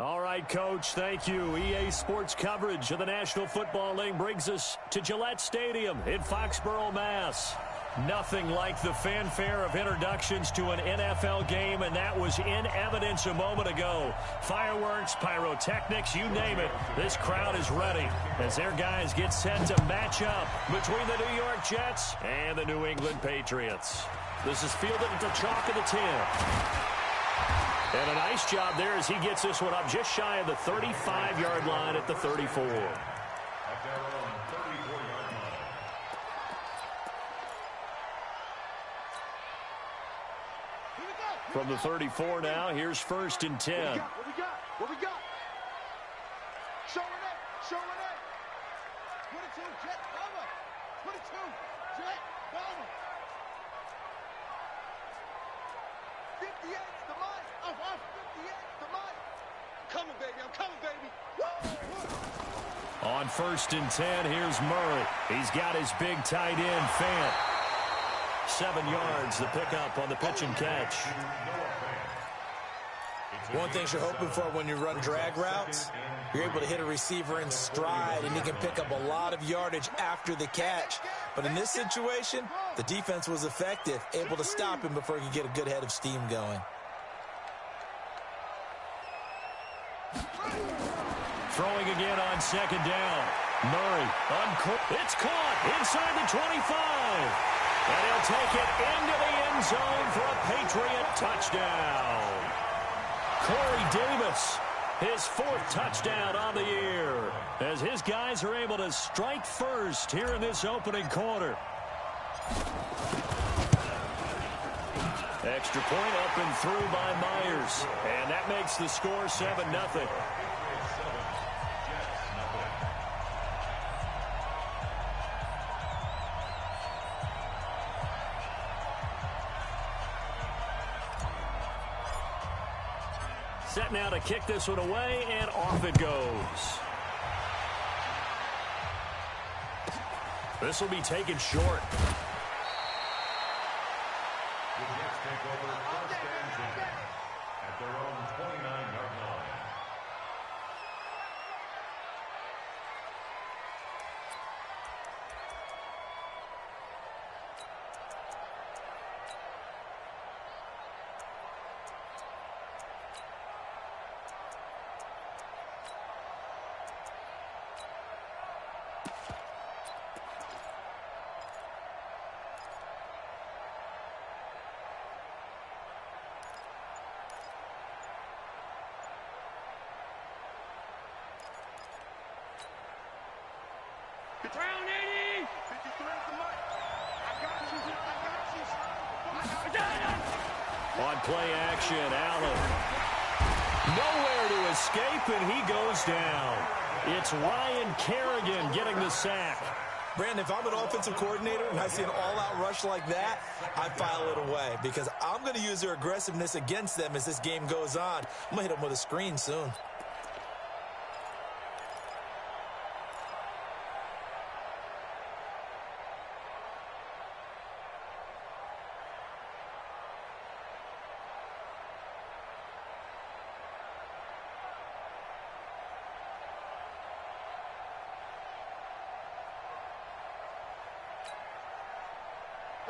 All right, Coach, thank you. EA Sports coverage of the National Football League brings us to Gillette Stadium in Foxborough, Mass. Nothing like the fanfare of introductions to an NFL game, and that was in evidence a moment ago. Fireworks, pyrotechnics, you name it. This crowd is ready as their guys get set to match up between the New York Jets and the New England Patriots. This is fielded at the chalk of the 10. And a nice job there as he gets this one up just shy of the 35-yard line at the 34. From the 34 now, here's 1st and 10. What we got? What we got? Show it up. Show it up. 22, Jet, cover. 22, Jet, cover. 58, the mic. I'm 58, the mic. Coming, baby. I'm coming, baby. Woo! On 1st and 10, here's Murray. He's got his big tight end, Fant. 7 yards, the pickup on the pitch and catch. One thing you're hoping for when you run drag routes, you're able to hit a receiver in stride, and he can pick up a lot of yardage after the catch. But in this situation, the defense was effective, able to stop him before he could get a good head of steam going. Throwing again on 2nd down. Murray, it's caught inside the 25. And he'll take it into the end zone for a Patriot touchdown. Corey Davis, his 4th touchdown on the year, as his guys are able to strike first here in this opening quarter. Extra point up and through by Myers, and that makes the score 7-0. Set now to kick this one away, and off it goes. This will be taken short. The Jets take over 1st and 10 at their own 29-yard line. Brown 80. 53 at the mic. I got you. On play action, Allen. Nowhere to escape, and he goes down. It's Ryan Kerrigan getting the sack. Brandon, if I'm an offensive coordinator and I see an all-out rush like that, I file it away because I'm going to use their aggressiveness against them as this game goes on. I'm going to hit them with a screen soon.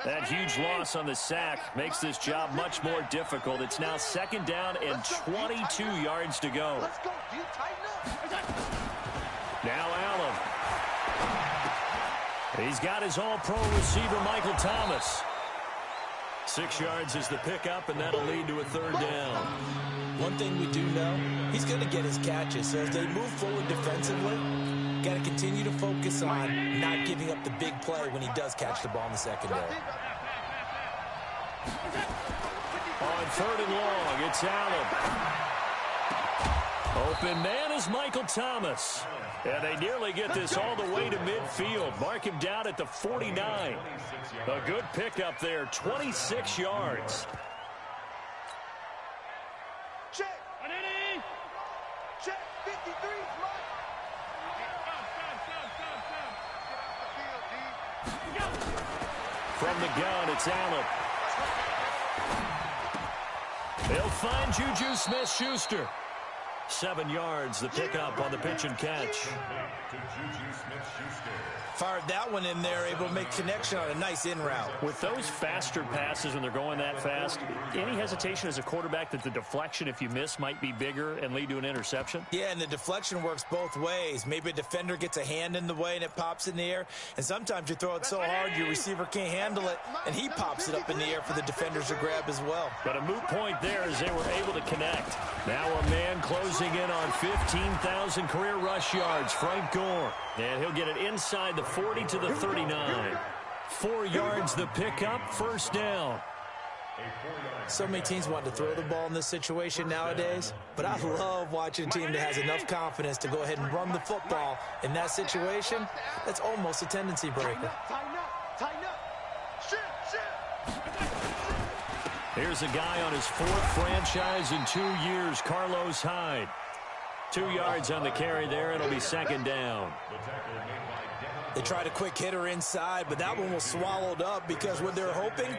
That huge loss on the sack makes this job much more difficult. It's now 2nd down and 22 yards to go. Let's go. Do you tighten up? Now Allen. He's got his all-pro receiver, Michael Thomas. 6 yards is the pickup, and that'll lead to a 3rd down. One thing we do know, he's going to get his catches. So as they move forward defensively, got to continue to focus on not giving up the big play when he does catch the ball in the secondary. On 3rd and long, it's Allen. Open man is Michael Thomas. And they nearly get this all the way to midfield. Mark him down at the 49. A good pickup there, 26 yards. Check. Check. 53. From the gun, it's Allen. They'll find Juju Smith-Schuster. 7 yards, the pickup on the pitch and catch. Fired that one in there, able to make connection on a nice in route. With those faster passes when they're going that fast, any hesitation as a quarterback that the deflection, if you miss, might be bigger and lead to an interception? Yeah, and the deflection works both ways. Maybe a defender gets a hand in the way and it pops in the air. And sometimes you throw it so hard your receiver can't handle it, and he pops it up in the air for the defenders to grab as well. But a moot point there as they were able to connect. Now a man closing in on 15,000 career rush yards, Frank Gore. And he'll get it inside the 40 to the 39. 4 yards the pickup, first down. So many teams want to throw the ball in this situation nowadays, but I love watching a team that has enough confidence to go ahead and run the football in that situation. That's almost a tendency breaker. Tighten up. Shit. Here's a guy on his 4th franchise in 2 years, Carlos Hyde. 2 yards on the carry there. It'll be second down. They tried a quick hitter inside, but that one was swallowed up because what they're hoping,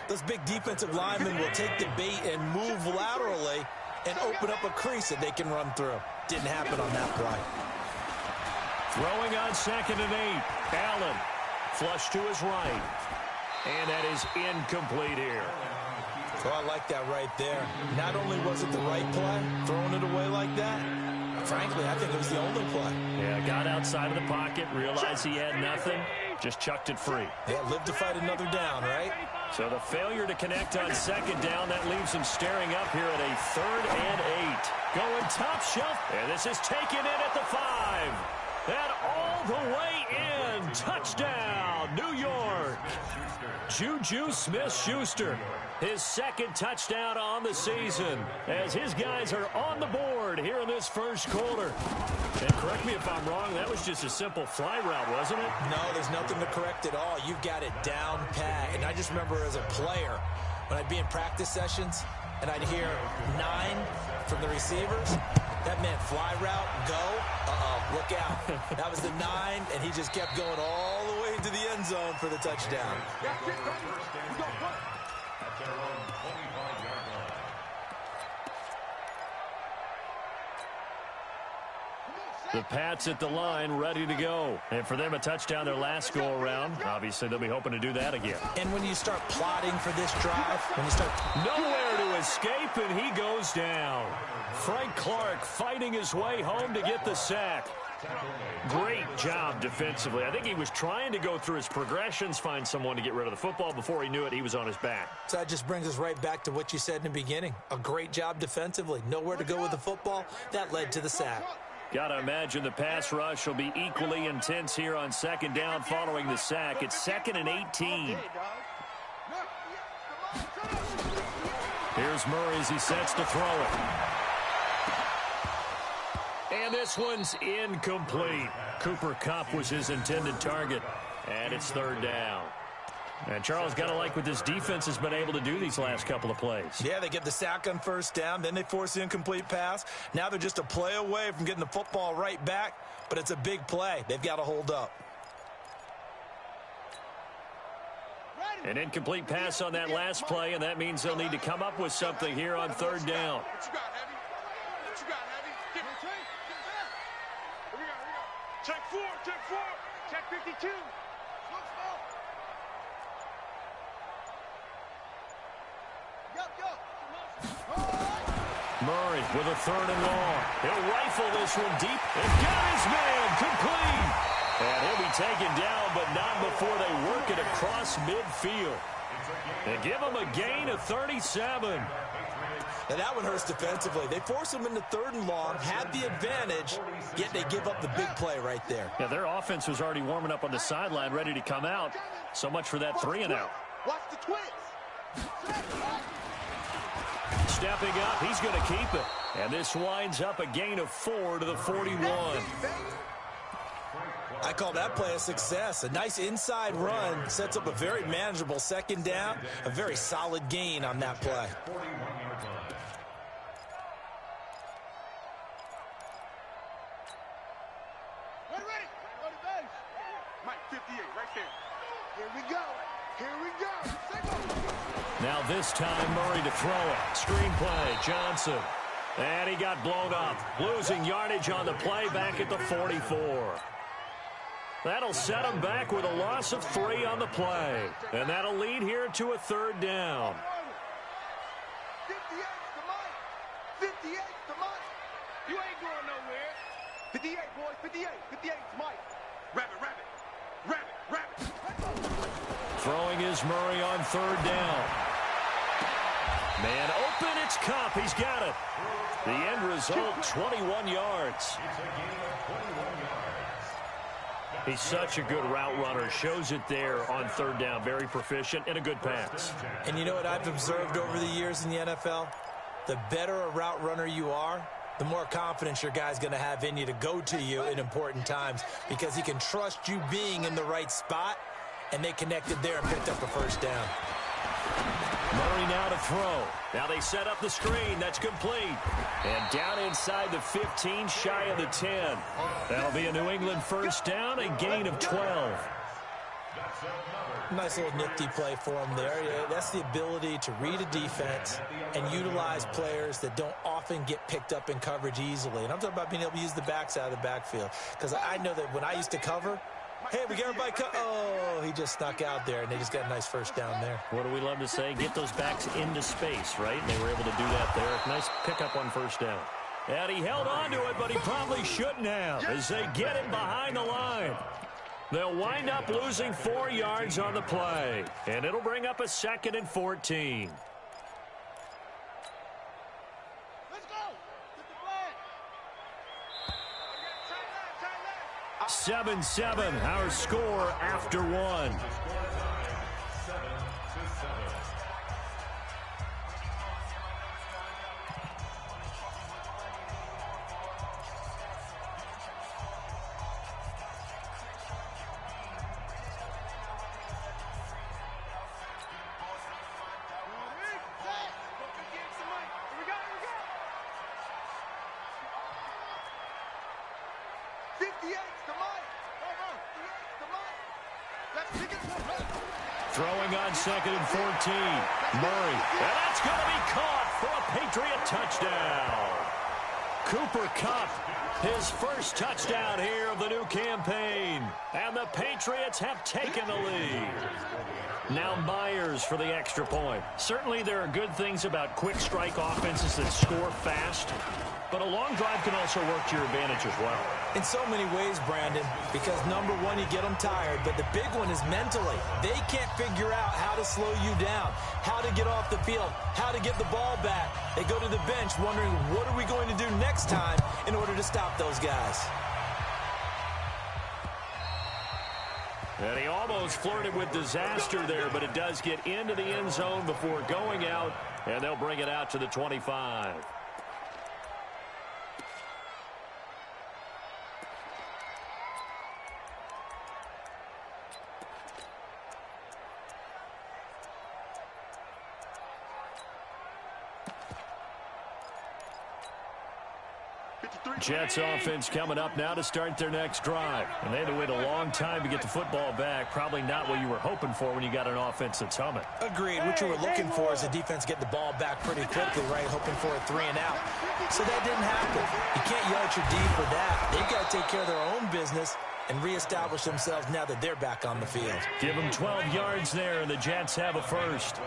those big defensive linemen will take the bait and move laterally and open up a crease that they can run through. Didn't happen on that play. Throwing on 2nd and 8. Allen, flush to his right. And that is incomplete here. Oh, I like that right there. Not only was it the right play, throwing it away like that, frankly, I think it was the only play. Yeah, got outside of the pocket, realized he had nothing, just chucked it free. Yeah, live to fight another down, right? So the failure to connect on 2nd down, that leaves him staring up here at a 3rd and 8. Going top shelf, and this is taken in at the 5. And all the way in. Touchdown, New York. Juju Smith-Schuster, his 2nd touchdown on the season, as his guys are on the board here in this first quarter. And correct me if I'm wrong, that was just a simple fly route, wasn't it? No, there's nothing to correct at all. You've got it down pat. And I just remember as a player, when I'd be in practice sessions, and I'd hear 9 from the receivers, that meant fly route, go, look out. That was the 9, and he just kept going all the way into the end zone for the touchdown. The Pats at the line, ready to go. And for them, a touchdown their last go-around. Obviously, they'll be hoping to do that again. And when you start plotting for this drive, when you start... Nowhere to escape, and he goes down. Frank Clark fighting his way home to get the sack. Great job defensively. I think he was trying to go through his progressions, find someone to get rid of the football. Before he knew it, he was on his back. So that just brings us right back to what you said in the beginning. A great job defensively. Nowhere to go with the football. That led to the sack. Got to imagine the pass rush will be equally intense here on 2nd down following the sack. It's 2nd and 18. Here's Murray as he sets to throw it. And this one's incomplete. Cooper Kupp was his intended target. And it's 3rd down. And Charles, got to like what this defense has been able to do these last couple of plays. Yeah, they get the sack on 1st down, then they force the incomplete pass. Now they're just a play away from getting the football right back, but it's a big play. They've got to hold up. An incomplete pass on that last play, and that means they'll need to come up with something here on 3rd down. What you got, Heavy? What you got, Heavy? Give it. Here we go. Check 4, check 4. Check 52. Murray with a 3rd and long. He'll rifle this one deep and got his man complete. And he'll be taken down, but not before they work it across midfield. They give him a gain of 37. Now that one hurts defensively. They force him into 3rd and long, had the advantage, yet they give up the big play right there. Yeah, their offense was already warming up on the sideline, ready to come out. So much for that 3 and out. Watch the twins. Stepping up, he's going to keep it. And this winds up a gain of 4 to the 41. I call that play a success. A nice inside run sets up a very manageable 2nd down. A very solid gain on that play. Ready. Mike 58, right there. Here we go. Now this time, Murray to throw it. Screen play, Johnson. And he got blown up, losing yardage on the play back at the 44. That'll set him back with a loss of 3 on the play. And that'll lead here to a 3rd down. 58 to Mike. 58 to Mike. You ain't going nowhere. 58, boys. 58. 58 to Mike. Rabbit, rabbit. Rabbit, rabbit. Throwing is Murray on 3rd down. Man open, it's Kupp. He's got it. The end result, 21 yards. He's such a good route runner. Shows it there on 3rd down. Very proficient and a good pass. And you know what I've observed over the years in the NFL? The better a route runner you are, the more confidence your guy's going to have in you to go to you in important times because he can trust you being in the right spot, and they connected there and picked up a 1st down. Murray now to throw. Now they set up the screen. That's complete. And down inside the 15, shy of the 10. That'll be a New England 1st down, a gain of 12. Nice little nifty play for him there. Yeah, that's the ability to read a defense and utilize players that don't often get picked up in coverage easily. And I'm talking about being able to use the backs out of the backfield. Because I know that when I used to cover, hey, we got everybody oh, he just snuck out there, and they just got a nice 1st down there. What do we love to say? Get those backs into space, right? And they were able to do that there. Nice pickup on 1st down. And he held on to it, but he probably shouldn't have as they get him behind the line. They'll wind up losing 4 yards on the play, and it'll bring up a 2nd and 14. Let's go. Get the flag. 7-7, our score after 1. Throwing on 2nd and 14. Murray. And that's going to be caught for a Patriot touchdown. Cooper Kupp, his 1st touchdown here of the new campaign. And the Patriots have taken the lead. Now Myers for the extra point. Certainly there are good things about quick strike offenses that score fast. But a long drive can also work to your advantage as well. In so many ways, Brandon, because number one, you get them tired, but the big one is mentally. They can't figure out how to slow you down, how to get off the field, how to get the ball back. They go to the bench wondering, what are we going to do next time in order to stop those guys? And he almost flirted with disaster there, but it does get into the end zone before going out, and they'll bring it out to the 25. Jets offense coming up now to start their next drive. And they had to wait a long time to get the football back. Probably not what you were hoping for when you got an offense that's humming. Agreed. What you were looking for is the defense get the ball back pretty quickly, right? Hoping for a 3 and out. So that didn't happen. You can't yell at your D for that. They've got to take care of their own business and reestablish themselves now that they're back on the field. Give them 12 yards there, and the Jets have a first.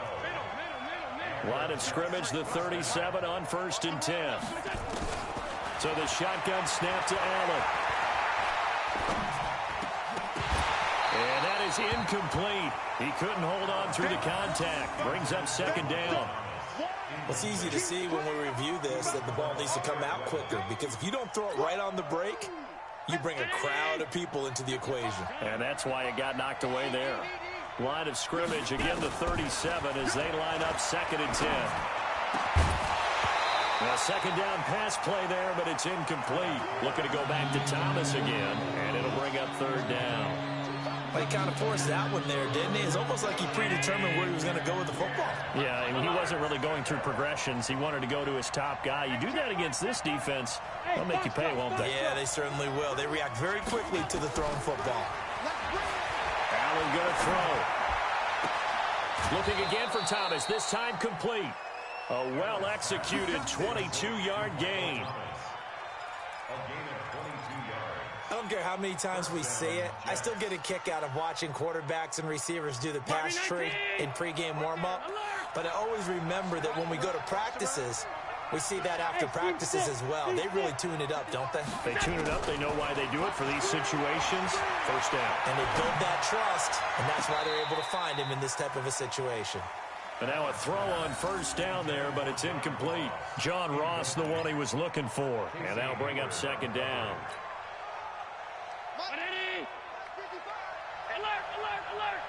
Line of scrimmage, the 37 on 1st and 10. So the shotgun snap to Allen. And that is incomplete. He couldn't hold on through the contact. Brings up 2nd down. Well, it's easy to see when we review this that the ball needs to come out quicker, because if you don't throw it right on the break, you bring a crowd of people into the equation. And that's why it got knocked away there. Line of scrimmage, again the 37 as they line up 2nd and 10. A 2nd down pass play there, but it's incomplete. Looking to go back to Thomas again, and it'll bring up 3rd down. Well, he kind of forced that one there, didn't he? It's almost like he predetermined where he was going to go with the football. Yeah, I mean, he wasn't really going through progressions. He wanted to go to his top guy. You do that against this defense, they'll make you pay, won't they? Yeah, they certainly will. They react very quickly to the thrown football. Allen going to throw. Looking again for Thomas, this time complete. A well-executed 22-yard gain. I don't care how many times we see it. I still get a kick out of watching quarterbacks and receivers do the pass tree in pregame warm-up. But I always remember that when we go to practices, we see that after practices as well. They really tune it up, don't they? They tune it up. They know why they do it for these situations. First down. And they build that trust, and that's why they're able to find him in this type of a situation. And now a throw on first down there, but it's incomplete. John Ross, the one he was looking for. And that'll bring up second down. Alert, alert, alert.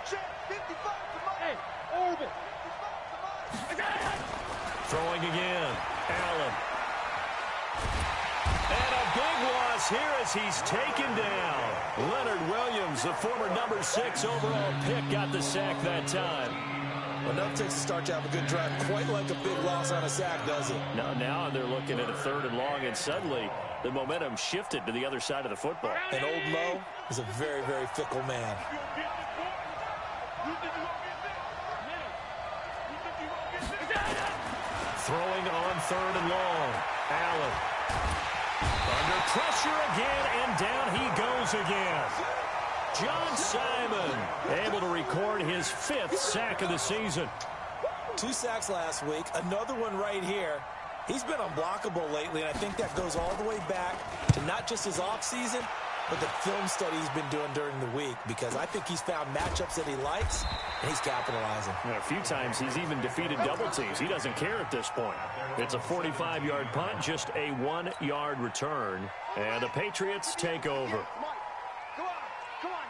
Check, 55 to Mike. Hey, Orville. 55 to Mike. Throwing again. Allen. And a big loss here as he's taken down. Leonard Williams, the former number 6 overall pick, got the sack that time. Enough to start to have a good drive. Quite like a big loss on a sack, does it? Now they're looking at a 3rd and long, and suddenly the momentum shifted to the other side of the football. And Old Mo is a very, very fickle man. Throwing on 3rd and long. Allen. Under pressure again, and down he goes again. John Simon able to record his 5th sack of the season. 2 sacks last week, another one right here. He's been unblockable lately, and I think that goes all the way back to not just his offseason, but the film study he's been doing during the week, because I think he's found matchups that he likes, and he's capitalizing. And a few times he's even defeated double teams. He doesn't care at this point. It's a 45-yard punt, just a 1-yard return, and the Patriots take over. Come on, come on,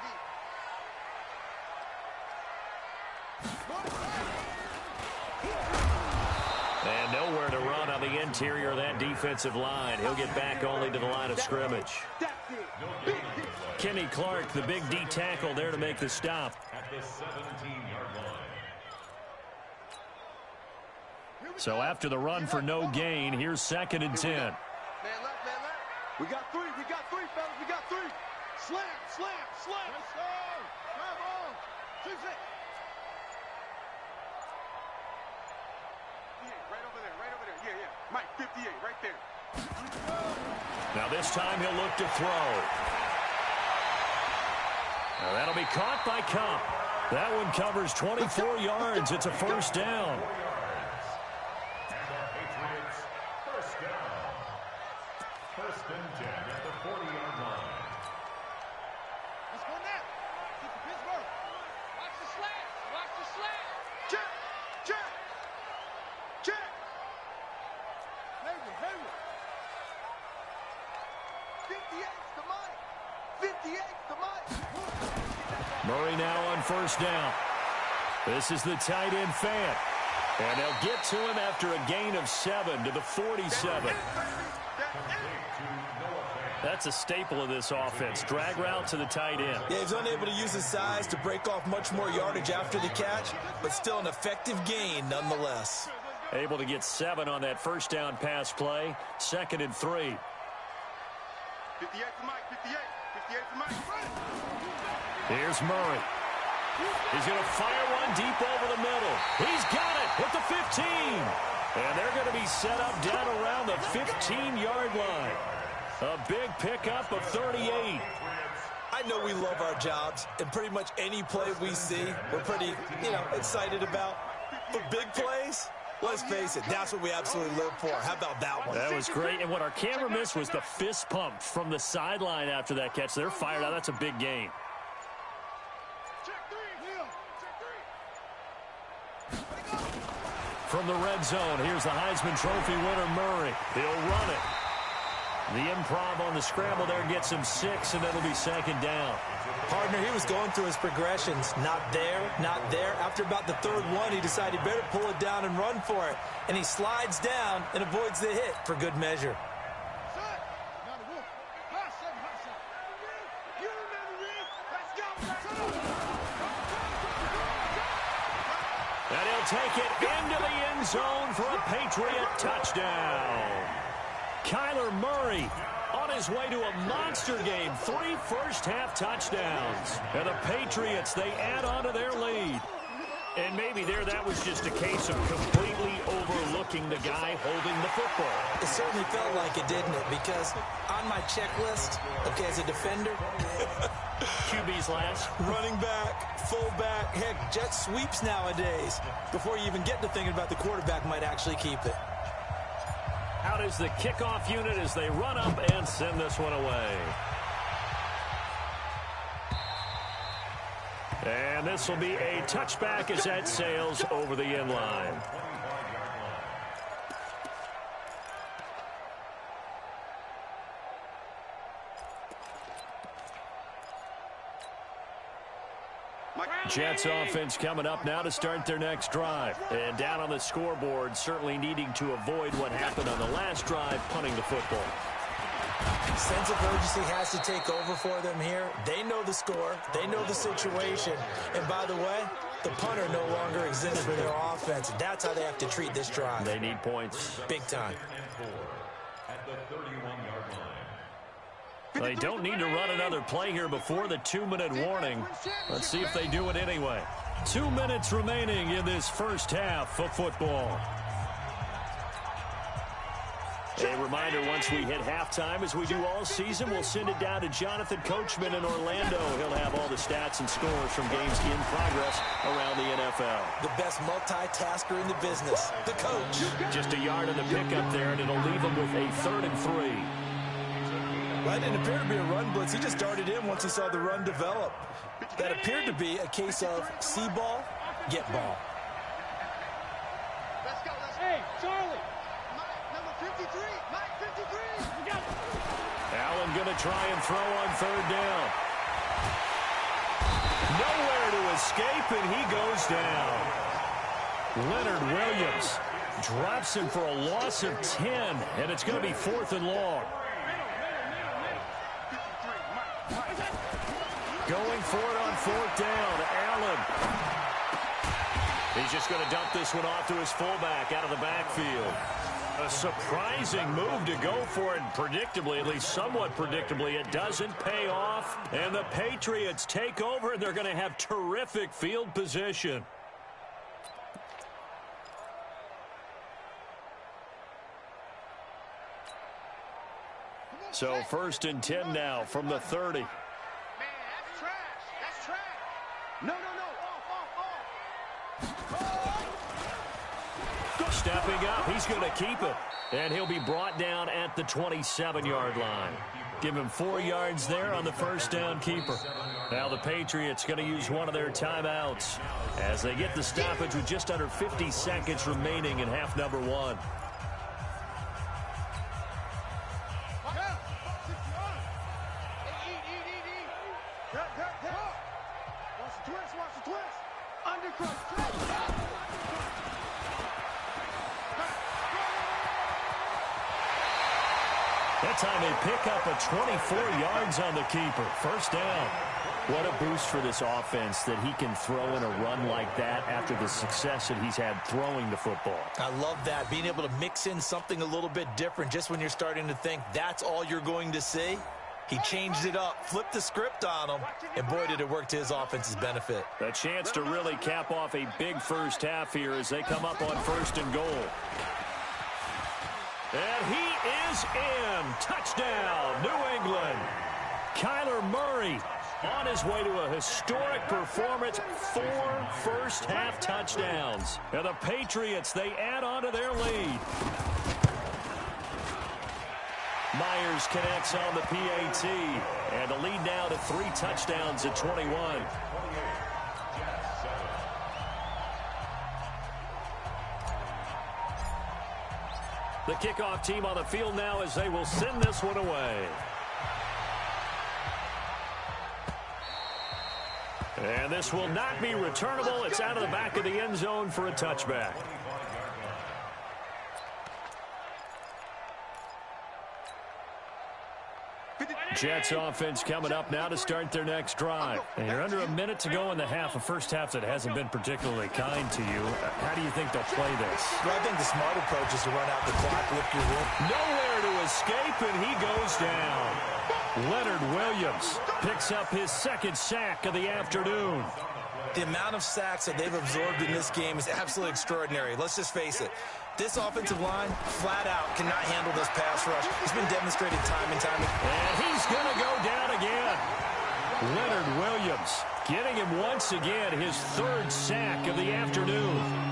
And nowhere to run on the interior of that defensive line. He'll get back only to the line of scrimmage. Kenny Clark, the big D tackle, there to make the stop. At the 17-yard line. So after the run for no gain, here's 2nd and 10. Man left, man left. We got 3, fellas, we got 3. Slam, slam, slam. Come on. 6 it. Right over there. Yeah. Mike, 58, right there. Now this time he'll look to throw. Now that'll be caught by Kupp. That one covers 24 yards. It's a first down. And the Patriots, first down. 1st and 10 at the 40-yard line. Let's go now. Get to Pittsburgh. Watch the slant. Watch the slant. Check. Check. Check. Hayward. 58 to Mike. 58 to Mike. Murray now on first down. This is the tight end Fant. And they'll get to him after a gain of 7 to the 47. That's a staple of this offense. Drag route to the tight end. Yeah, he's unable to use his size to break off much more yardage after the catch, but still an effective gain nonetheless. Able to get 7 on that first down pass play. 2nd and 3. 58 to Mike. 58 to Mike. Here's Murray. He's going to fire one deep over the middle. He's got it at the 15. And they're going to be set up down around the 15-yard line. A big pickup of 38. I know we love our jobs, and pretty much any play we see, we're pretty, excited about. But big plays, let's face it, that's what we absolutely live for. How about that one? That was great. And what our camera missed was the fist pump from the sideline after that catch. They're fired out. That's a big gain. From the red zone, here's the Heisman Trophy winner, Murray. He'll run it. The improv on the scramble there gets him 6, and it'll be 2nd down. Partner, he was going through his progressions. Not there, not there. After about the 3rd one, he decided he better pull it down and run for it. And he slides down and avoids the hit for good measure. And he'll take it into the end zone for a Patriot touchdown. Kyler Murray on his way to a monster game. 3 first-half touchdowns. And the Patriots, they add on to their lead. And maybe that was just a case of completely overlooking the guy holding the football. It certainly felt like it, didn't it? Because on my checklist, okay, as a defender, QB's last. running back, fullback, heck, jet sweeps nowadays. Before you even get to thinking about the quarterback might actually keep it. Out is the kickoff unit as they run up and send this one away. And this will be a touchback as that sails over the end line. Jets offense coming up now to start their next drive. And down on the scoreboard, certainly needing to avoid what happened on the last drive, punting the football. Sense of urgency has to take over for them here. They know the score. They know the situation. And by the way, the punter no longer exists for their offense. That's how they have to treat this drive. They need points. Big time. At the 31-yard line. They don't need to run another play here before the 2-minute warning. Let's see if they do it anyway. 2 minutes remaining in this first half of football. A reminder, once we hit halftime, as we do all season, we'll send it down to Jonathan Coachman in Orlando. He'll have all the stats and scores from games in progress around the NFL. The best multitasker in the business, the coach. Just a yard on the pickup there, and it'll leave him with a 3rd and 3. Well, it didn't appear to be a run blitz. He just darted in once he saw the run develop. That appeared to be a case of see ball, get ball. Let's go, let's go. Hey, Charlie. Number 53. Mike 53. We got it. Allen going to try and throw on 3rd down. Nowhere to escape, and he goes down. Leonard Williams drops him for a loss of 10, and it's going to be 4th and long. Going for it on 4th down. Allen. He's just going to dump this one off to his fullback out of the backfield. A surprising move to go for it. Predictably, at least somewhat predictably, it doesn't pay off. And the Patriots take over, and they're going to have terrific field position. So 1st and 10 now from the 30. Man, that's trash. That's trash. No, no, no. Off. Stepping up, he's going to keep it. And he'll be brought down at the 27-yard line. Give him 4 yards there on the 1st down keeper. Now the Patriots going to use one of their timeouts as they get the stoppage with just under 50 seconds remaining in half number 1. That time they pick up a 24 yards on the keeper. 1st down. What a boost for this offense that he can throw in a run like that after the success that he's had throwing the football. I love that, being able to mix in something a little bit different just when you're starting to think that's all you're going to see. He changed it up, flipped the script on him, and boy, did it work to his offense's benefit. A chance to really cap off a big first half here as they come up on 1st and goal. And he is in. Touchdown, New England. Kyler Murray on his way to a historic performance. 4 first-half touchdowns. And the Patriots, they add on to their lead. Myers connects on the PAT. And the lead now to 3 touchdowns at 21. The kickoff team on the field now as they will send this one away. And this will not be returnable. It's out of the back of the end zone for a touchback. Jets offense coming up now to start their next drive. And you're under a minute to go in the half, a first half that hasn't been particularly kind to you. How do you think they'll play this? Well, I think the smart approach is to run out the clock, lift your room. Nowhere to escape, and he goes down. Leonard Williams picks up his 2nd sack of the afternoon. The amount of sacks that they've absorbed in this game is absolutely extraordinary. Let's just face it. This offensive line, flat out, cannot handle this pass rush. It's been demonstrated time and time again. And he's going to go down again. Leonard Williams getting him once again his third sack of the afternoon.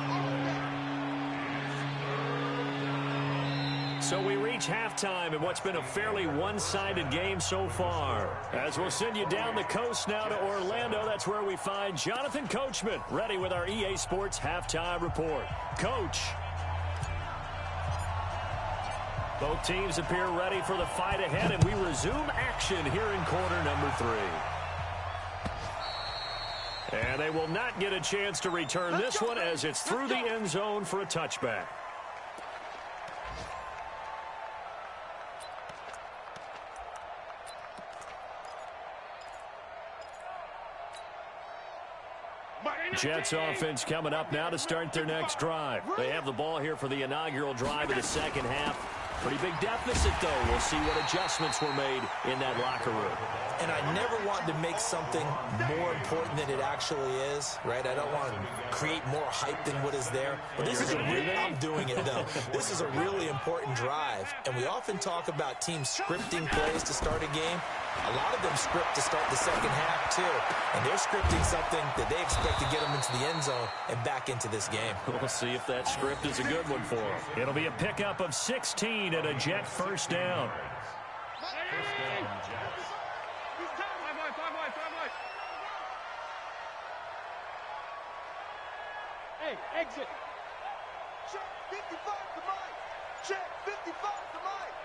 So we reach halftime in what's been a fairly one-sided game so far. As we'll send you down the coast now to Orlando, that's where we find Jonathan Coachman, ready with our EA Sports Halftime Report. Coach. Both teams appear ready for the fight ahead, and we resume action here in quarter number 3. And they will not get a chance to return this one as it's through the end zone for a touchback. Jets offense coming up now to start their next drive. They have the ball here for the inaugural drive of the second half. Pretty big deficit, though. We'll see what adjustments were made in that locker room. And I never want to make something more important than it actually is, right? I don't want to create more hype than what is there. But this is I'm doing it, though. This is a really important drive. And we often talk about teams scripting plays to start a game. A lot of them script to start the second half, too. And they're scripting something that they expect to get them into the end zone and back into this game. We'll see if that script is a good one for them. It'll be a pickup of 16 and a Jet first down. Hey, exit. Check 55 to Mike. Check 55 to Mike.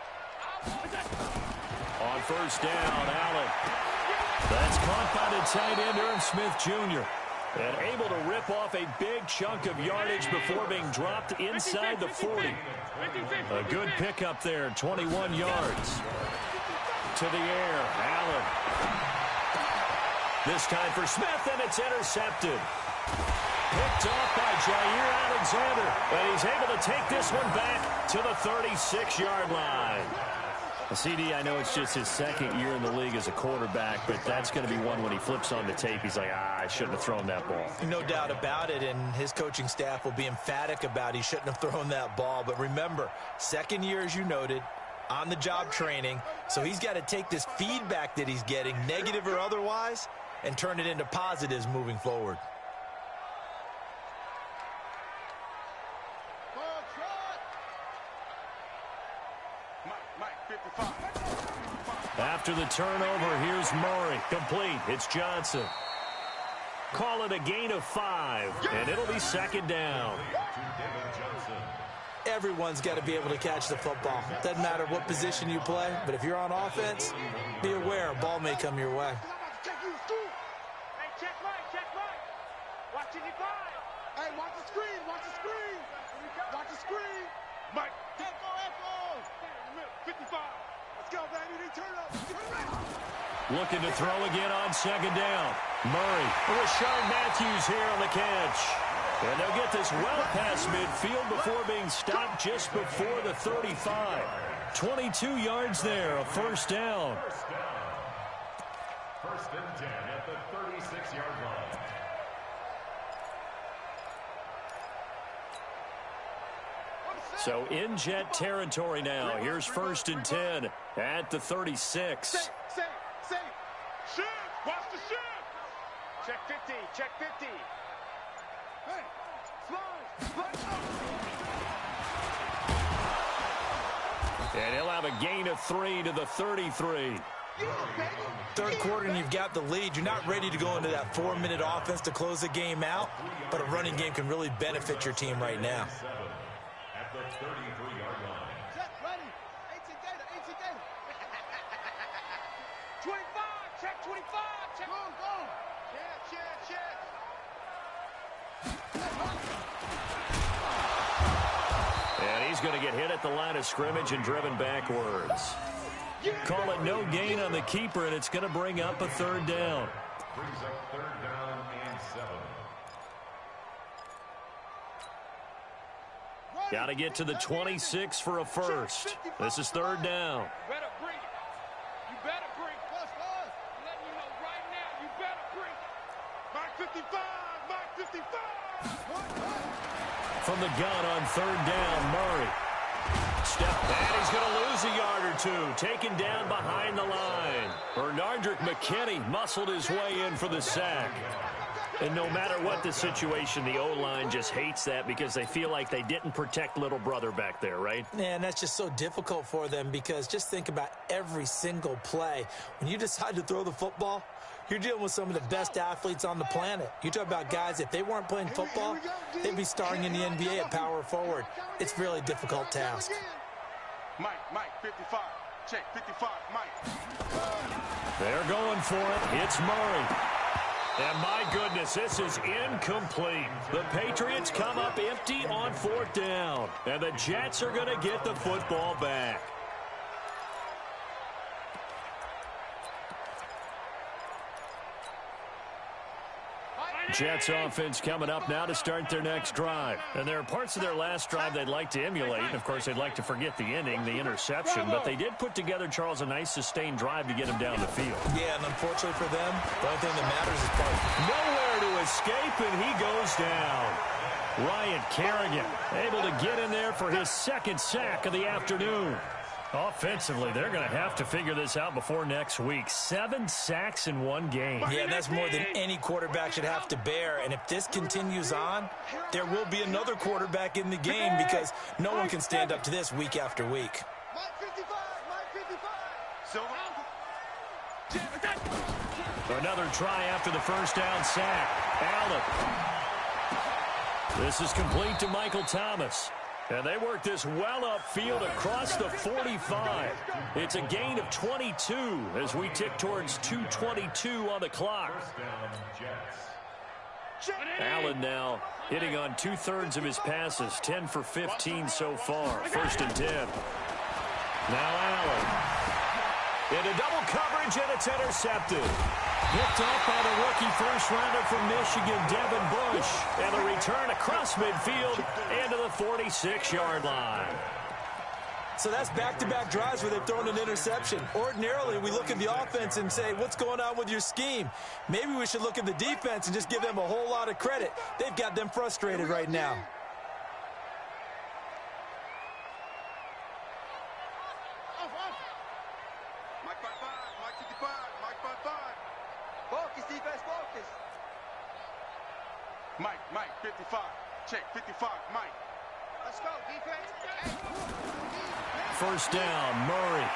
On first down, Allen. That's caught by the tight end, Irv Smith Jr. And able to rip off a big chunk of yardage before being dropped inside the 40. A good pickup there, 21 yards. To the air, Allen. This time for Smith, and it's intercepted. Picked off by Jair Alexander, and he's able to take this one back to the 36-yard line. CD, I know it's just his second year in the league as a quarterback, but that's going to be one when he flips on the tape. He's like, I shouldn't have thrown that ball. No doubt about it, and his coaching staff will be emphatic about he shouldn't have thrown that ball. But remember, second year, as you noted, on-the-job training, so he's got to take this feedback that he's getting, negative or otherwise, and turn it into positives moving forward. After the turnover, here's Murray. Complete. It's Johnson. Call it a gain of 5, and it'll be second down. Everyone's got to be able to catch the football. Doesn't matter what position you play, but if you're on offense, be aware a ball may come your way. Hey, check Mike, check Mike. Watch it, Hey, watch the screen, watch the screen. Watch the screen. Mike. Echo. 55. Let's go, baby. They turn up. Looking to throw again on second down. Murray. Rashard Matthews here on the catch. And they'll get this well past midfield before being stopped just before the 35. 22 yards there, a first down. First and 10 at the 36-yard line. So in Jet territory now. Here's first and 10 at the 36. Say. Shoot. Watch the shoot. Check 50. Check 50. Hey. Slide. And he'll have a gain of 3 to the 33. Third quarter and you've got the lead. You're not ready to go into that 4-minute offense to close the game out, but a running game can really benefit your team right now. At the 33-yard line. Check, ready. 18 Gator. 25. Check 25. Check. Go. Check. And he's going to get hit at the line of scrimmage and driven backwards. Call it no gain on the keeper, and it's going to bring up a third down. Brings up third down and 7. Got to get to the 26 for a first. This is third down. Better bring it. You better bring it. I'm letting you know right now, you better bring it. Mark 55. from the gun on third down. Murray. Step back. He's going to lose a yard or two. Taken down behind the line. Bernardrick McKinney muscled his way in for the sack. And no matter what the situation, the O-line just hates that because they feel like they didn't protect little brother back there, right? And that's just so difficult for them because just think about every single play. When you decide to throw the football, you're dealing with some of the best athletes on the planet. You talk about guys, if they weren't playing football, they'd be starring in the NBA at power forward. It's a really difficult task. Mike, 55. Check, 55, Mike. They're going for it. It's Murray. And my goodness, this is incomplete. The Patriots come up empty on fourth down. And the Jets are going to get the football back. Jets offense coming up now to start their next drive. And there are parts of their last drive they'd like to emulate. And, of course, they'd like to forget the inning, the interception. But they did put together, Charles, a nice sustained drive to get him down the field. Yeah, and unfortunately for them, the only thing that matters is part. Nowhere to escape, and he goes down. Ryan Kerrigan able to get in there for his second sack of the afternoon. Offensively, they're going to have to figure this out before next week. 7 sacks in one game. Yeah, that's more than any quarterback should have to bear. And if this continues on, there will be another quarterback in the game because no one can stand up to this week after week. Another try after the first down sack. Allen. This is complete to Michael Thomas. And they work this well upfield across the 45. It's a gain of 22 as we tick towards 2:22 on the clock. Allen now hitting on 2/3 of his passes, 10 for 15 so far. 1st and 10. Now Allen. Into double coverage, and it's intercepted. Picked up by the rookie first-rounder from Michigan, Devin Bush. And the return across midfield into the 46-yard line. So that's back-to-back drives where they've thrown an interception. Ordinarily, we look at the offense and say, what's going on with your scheme? Maybe we should look at the defense and just give them a whole lot of credit. They've got them frustrated right now. Mike, 55. Check, 55, Mike. Let's go, defense. First down, Murray.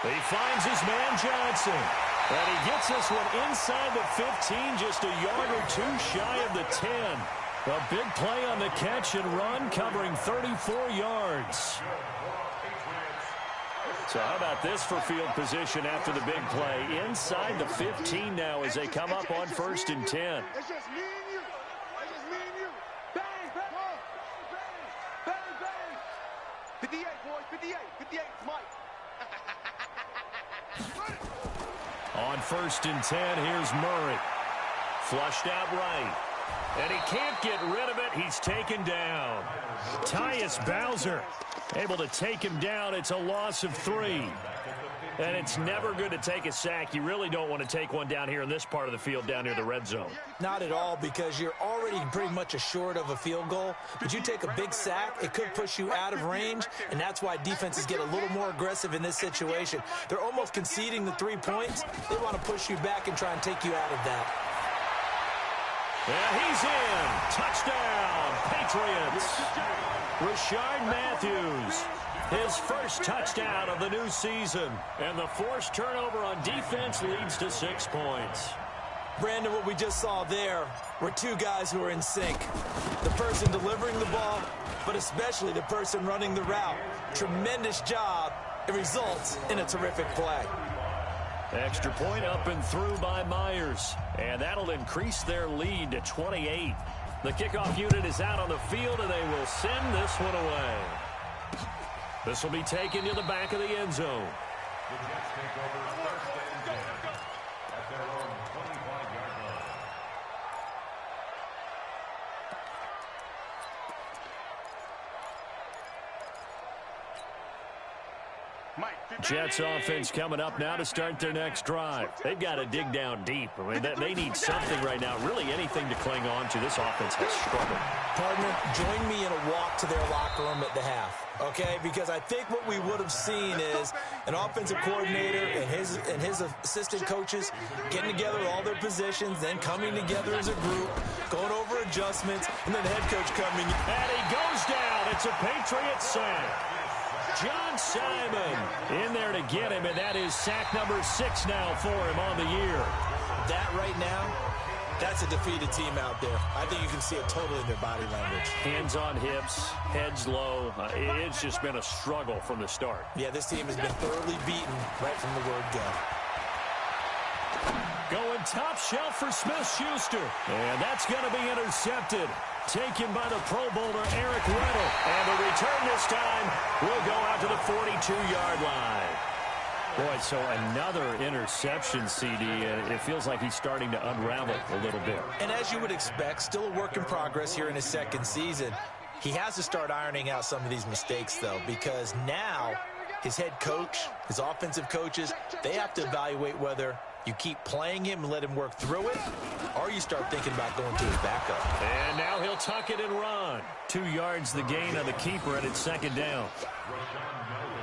He finds his man Johnson. And he gets this one inside the 15, just a yard or two shy of the 10. A big play on the catch and run, covering 34 yards. So how about this for field position after the big play? Inside the 15 now as they come up on 1st and 10. It's just me and you. It's just me and you. Bang, bang, bang, bang. 58, boys, 58. 58, Mike. On 1st and 10, here's Murray. Flushed out right. And he can't get rid of it. He's taken down. Tyus Bowser able to take him down. It's a loss of 3. And it's never good to take a sack. You really don't want to take one down here in this part of the field down near the red zone. Not at all, because you're already pretty much assured of a field goal. But you take a big sack, it could push you out of range, and that's why defenses get a little more aggressive in this situation. They're almost conceding the 3 points. They want to push you back and try and take you out of that. And he's in. Touchdown, Patriots. Rashard Matthews, his first touchdown of the new season. And the forced turnover on defense leads to 6 points. Brandon, what we just saw there were 2 guys who are in sync. The person delivering the ball, but especially the person running the route. Tremendous job. It results in a terrific play. Extra point up and through by Myers. And that'll increase their lead to 28. The kickoff unit is out on the field, and they will send this one away. This will be taken to the back of the end zone. The Jets take over 1st and 10 at their own 25-yard line. Jets offense coming up now to start their next drive. They've got to dig down deep. I mean, they need something right now, really anything to cling on to. This offense has struggled. Partner, join me in a walk to their locker room at the half, okay? Because I think what we would have seen is an offensive coordinator and his assistant coaches getting together all their positions, then coming together as a group, going over adjustments, and then the head coach coming. And he goes down. It's a Patriots sack. John Simon in there to get him, and that is sack number 6 now for him on the year. That right now, that's a defeated team out there. I think you can see it totally in their body language. Hands on hips, heads low. It's just been a struggle from the start. Yeah, this team has been thoroughly beaten right from the word go. Going top shelf for Smith-Schuster. And that's going to be intercepted. Taken by the Pro Bowler Eric Weddle. And the return this time will go out to the 42-yard line. Boy, so another interception, CD. It feels like he's starting to unravel a little bit. And as you would expect, still a work in progress here in his second season. He has to start ironing out some of these mistakes, though, because now his head coach, his offensive coaches, they have to evaluate whether you keep playing him and let him work through it, or you start thinking about going to his backup. And now he'll tuck it and run. 2 yards the gain on the keeper, and it's second down.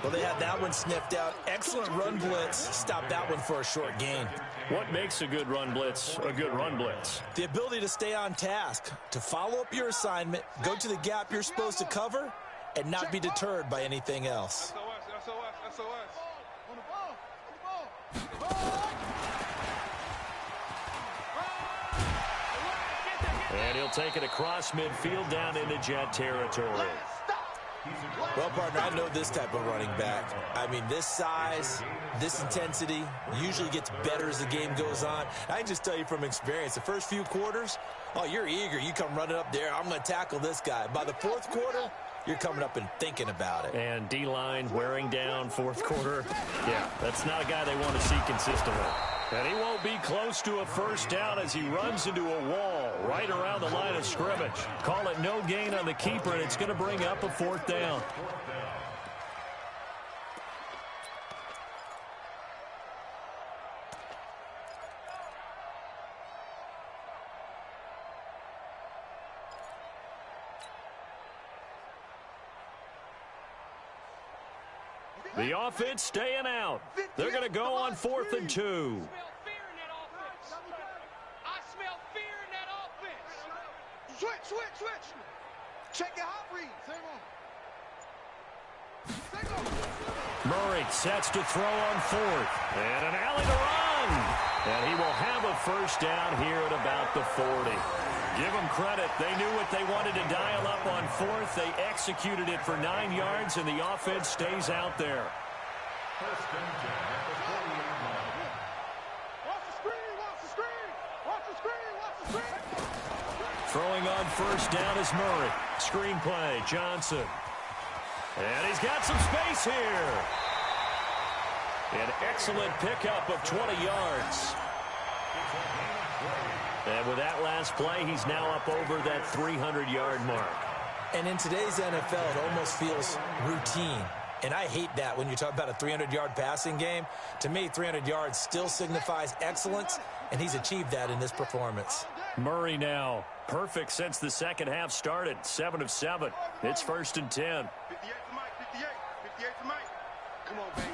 Well, they had that one sniffed out. Excellent run blitz. Stopped that one for a short gain. What makes a good run blitz a good run blitz? The ability to stay on task, to follow up your assignment, go to the gap you're supposed to cover, and not be deterred by anything else. And he'll take it across midfield down into Jet territory. Well, partner, I know this type of running back. I mean, this size, this intensity usually gets better as the game goes on. I can just tell you from experience, the first few quarters, oh, you're eager. You come running up there, I'm going to tackle this guy. By the fourth quarter, you're coming up and thinking about it. And D-line wearing down fourth quarter. Yeah, that's not a guy they want to see consistently. And he won't be close to a first down as he runs into a wall right around the line of scrimmage. Call it no gain on the keeper, and it's going to bring up a fourth down. The offense staying out. They're going to go on 4th and 2. I smell fear in that offense. Switch. Check your hot read. Murray sets to throw on 4th. And an alley to run. And he will have a first down here at about the 40. Give them credit. They knew what they wanted to dial up on 4th. They executed it for 9 yards, and the offense stays out there. First and 10 at the 40-yard line. Watch the screen. Throwing on first down is Murray. Screenplay, Johnson. And he's got some space here. An excellent pickup of 20 yards. And with that last play, he's now up over that 300-yard mark. And in today's NFL, it almost feels routine. And I hate that when you talk about a 300-yard passing game. To me, 300 yards still signifies excellence, and he's achieved that in this performance. Murray now, perfect since the second half started, 7 of 7. It's 1st and 10. 58 to Mike, 58 to Mike. Come on, baby.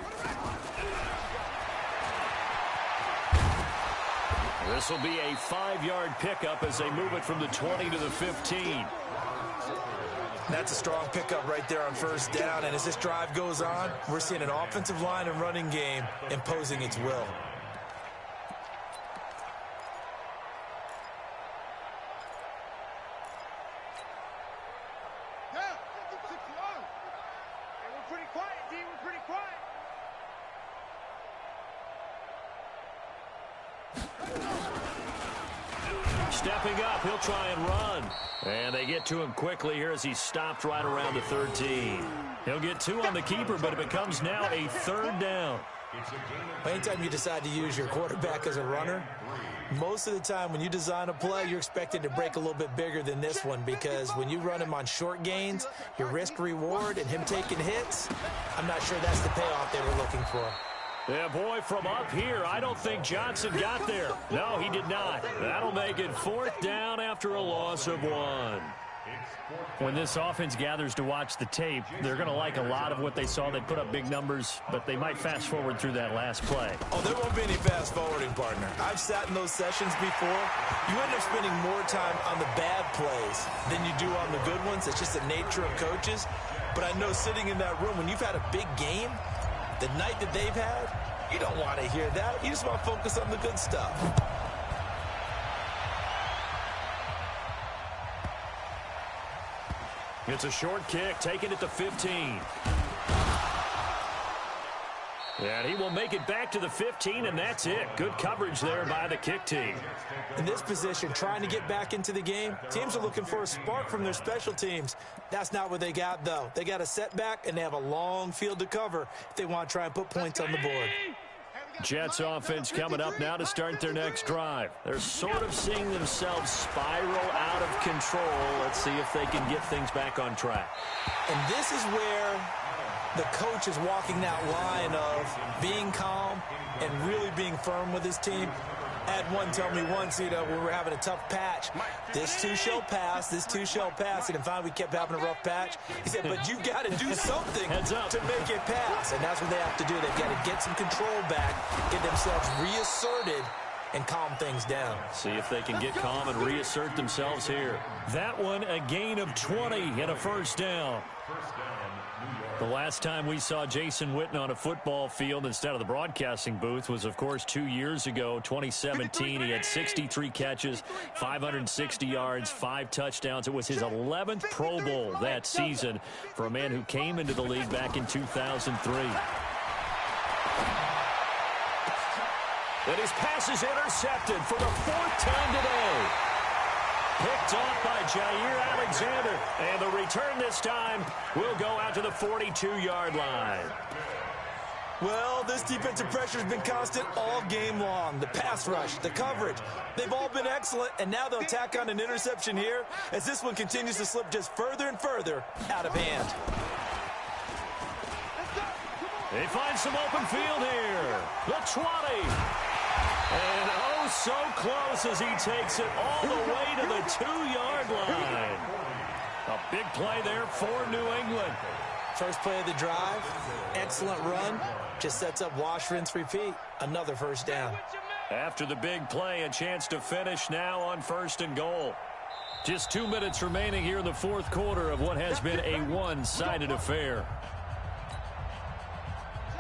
This will be a 5-yard pickup as they move it from the 20 to the 15. That's a strong pickup right there on first down. And as this drive goes on, we're seeing an offensive line and running game imposing its will. We're pretty quiet, D. We're pretty quiet. Stepping up, he'll try and run. And they get to him quickly here as he's stopped right around the 13. He'll get 2 on the keeper, but it becomes now a 3rd down. Anytime you decide to use your quarterback as a runner, Most of the time when you design a play, you're expected to break a little bit bigger than this one, because when you run him on short gains, your risk-reward and him taking hits, I'm not sure that's the payoff they were looking for. Yeah, boy, from up here, I don't think Johnson got there. No, he did not. That'll make it 4th down after a loss of 1. When this offense gathers to watch the tape, they're going to like a lot of what they saw. They put up big numbers, but they might fast forward through that last play. Oh, there won't be any fast forwarding, partner. I've sat in those sessions before. You end up spending more time on the bad plays than you do on the good ones. It's just the nature of coaches. But I know sitting in that room, when you've had a big game, the night that they've had, you don't want to hear that. You just want to focus on the good stuff. It's a short kick, taking it to 15. And he will make it back to the 15, and that's it. Good coverage there by the kick team. In this position, trying to get back into the game, teams are looking for a spark from their special teams. That's not what they got, though. They got a setback, and they have a long field to cover if they want to try and put points on the board. Jets offense coming up now to start their next drive. They're sort of seeing themselves spiral out of control. Let's see if they can get things back on track. And this is where the coach is walking that line of being calm and really being firm with his team. I had one tell me once, we were having a tough patch. This too shall pass, this too shall pass. And finally we kept having a rough patch. He said, but you've got to do something to make it pass. And that's what they have to do. They've got to get some control back, get themselves reasserted, and calm things down. See if they can get calm and reassert themselves here. That one, a gain of 20 and a 1st down. The last time we saw Jason Witten on a football field instead of the broadcasting booth was, of course, 2 years ago, 2017. He had 63 catches, 560 yards, 5 touchdowns. It was his 11th Pro Bowl that season for a man who came into the league back in 2003. And his pass is intercepted for the 4th time today. Picked off by Jair Alexander. And the return this time will go out to the 42-yard line. Well, this defensive pressure has been constant all game long. The pass rush, the coverage, they've all been excellent. And now they'll tack on an interception here as this one continues to slip just further and further out of hand. They find some open field here. The 20. And oh, so close as he takes it all the way to the 2-yard line. A big play there for New England. First play of the drive, excellent run, just sets up wash, rinse, repeat. Another 1st down. After the big play, a chance to finish now on 1st and goal. Just 2 minutes remaining here in the 4th quarter of what has been a one-sided affair.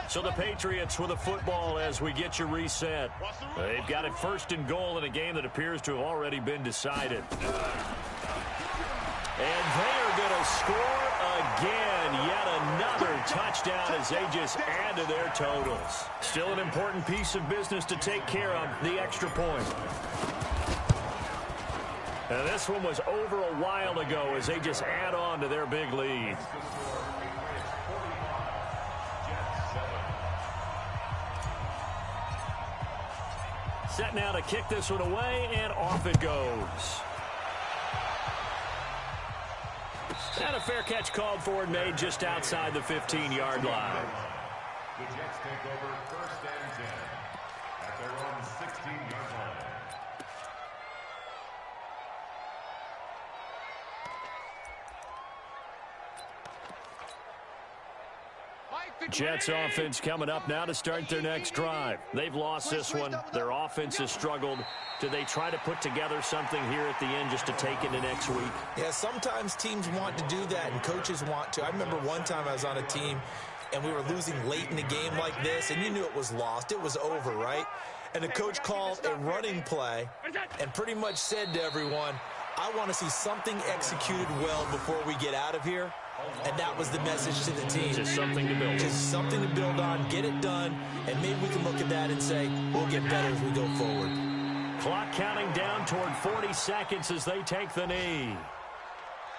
So the Patriots with a football as we get you reset. They've got it 1st and goal in a game that appears to have already been decided. And they are going to score again. Yet another touchdown as they just add to their totals. Still an important piece of business to take care of, the extra point. And this one was over a while ago as they just add on to their big lead. Set now to kick this one away, and off it goes. And a fair catch called for and made just outside the 15-yard line. The Jets take over 1st and 10 at their own 16-yard line. Jets offense coming up now to start their next drive. They've lost this one. Their offense has struggled. Do they try to put together something here at the end just to take into next week? Yeah, sometimes teams want to do that and coaches want to. I remember one time I was on a team and we were losing late in the game like this, and you knew it was lost. It was over, right? And the coach called a running play and pretty much said to everyone, I want to see something executed well before we get out of here. And that was the message to the team. Just something to build on. Just something to build on, get it done, and maybe we can look at that and say, we'll get better as we go forward. Clock counting down toward 40 seconds as they take the knee.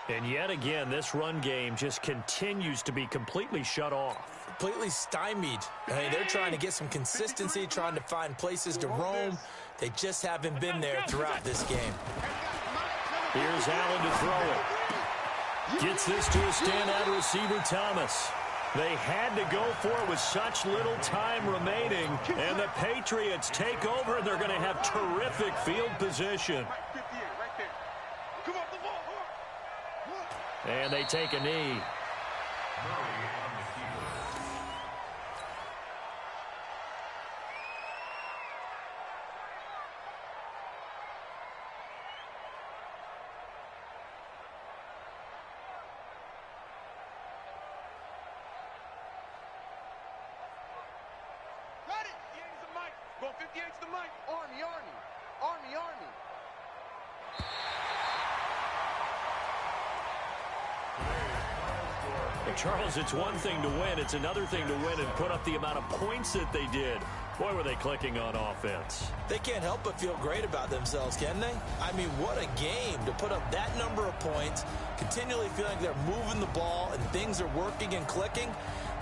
And yet again, this run game just continues to be completely shut off. Completely stymied. I mean, they're trying to get some consistency, trying to find places to roam. They just haven't been there throughout this game. Here's Allen to throw it. Gets this to a standout receiver, Thomas. They had to go for it with such little time remaining, and the Patriots take over, and they're going to have terrific field position. And they take a knee. Go 58 to the mic. Army, Army. Army, Army. Well, Charles, it's one thing to win. It's another thing to win and put up the amount of points that they did. Boy, were they clicking on offense. They can't help but feel great about themselves, can they? I mean, what a game to put up that number of points, continually feeling like they're moving the ball and things are working and clicking.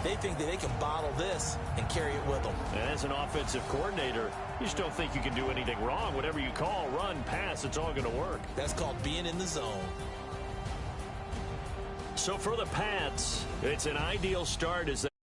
They think that they can bottle this and carry it with them. And as an offensive coordinator, you just don't think you can do anything wrong. Whatever you call, run, pass, it's all going to work. That's called being in the zone. So for the Pats, it's an ideal start as they